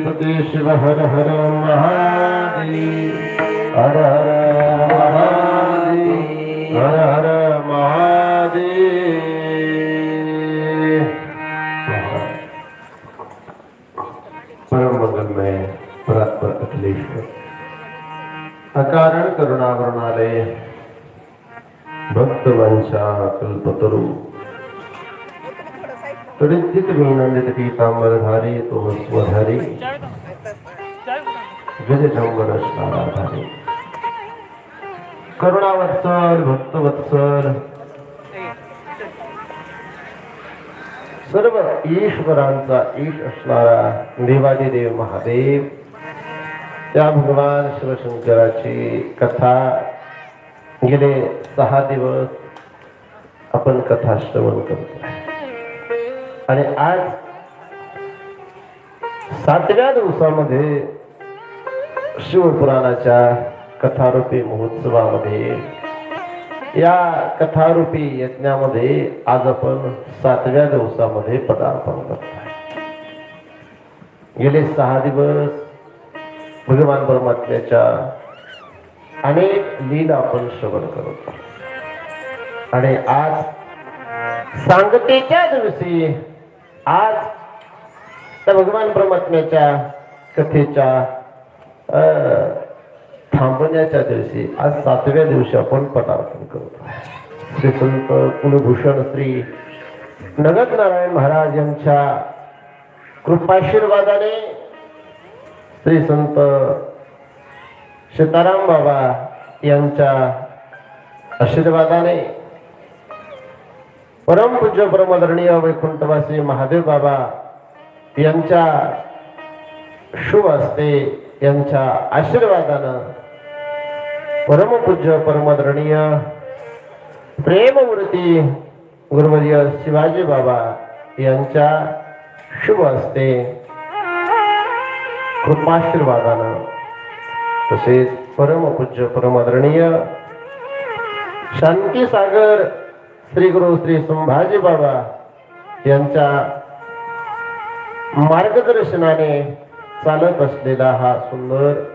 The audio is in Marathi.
पते शिव हर हर महादेव हर हर महादेव हर हर महादेव। परम मंगलमय परात्पर अखिलेश्वर अकारण करुणावरणालय भक्तवंशा कल्पतरु तडित विनंदित पीतांबरधारी तो स्वधारी गजजंबर स्नानाधारी करुणावत्सल भक्तवत्सल सर्व ईश्वरांचा ईश असणारा देवादिदेव महादेव त्या भगवान शिवशंकराची कथा गेले 6 दिवस आपण कथा श्रवण करतो आणि आज 7व्या दिवसामध्ये शिवपुराणाच्या कथारूपी महोत्सवामध्ये या कथारूपी यज्ञामध्ये आज आपण 7व्या दिवसामध्ये पदार्पण करतो। गेले 6 दिवस भगवान परमात्म्याच्या अनेक लीला आपण श्रवण करतो आणि आज सांगतेच्या दिवशी आज त्या भगवान परमात्म्याच्या कथेच्या थांबण्याच्या दिवशी आज 7व्या दिवशी आपण पदार्पण करतो। श्री संत कुलभूषण श्री नगद नारायण महाराज यांच्या कृपाशीर्वादाने श्री संत सीताराम बाबा यांच्या आशीर्वादाने परम पूज्य परमदरणीय वैकुंठवासी महादेव बाबा यांच्या शुभ हस्ते यांच्या आशीर्वादानं परम पूज्य परमदरणीय प्रेममूर्ती गुरुवर्य शिवाजी बाबा यांच्या शुभ हस्ते कृपाशीर्वादानं तसेच परम पूज्य परमदरणीय शांती सागर श्री गुरु श्री संभाजी बाबा यांच्या मार्गदर्शनाने चालत असलेला हा सुंदर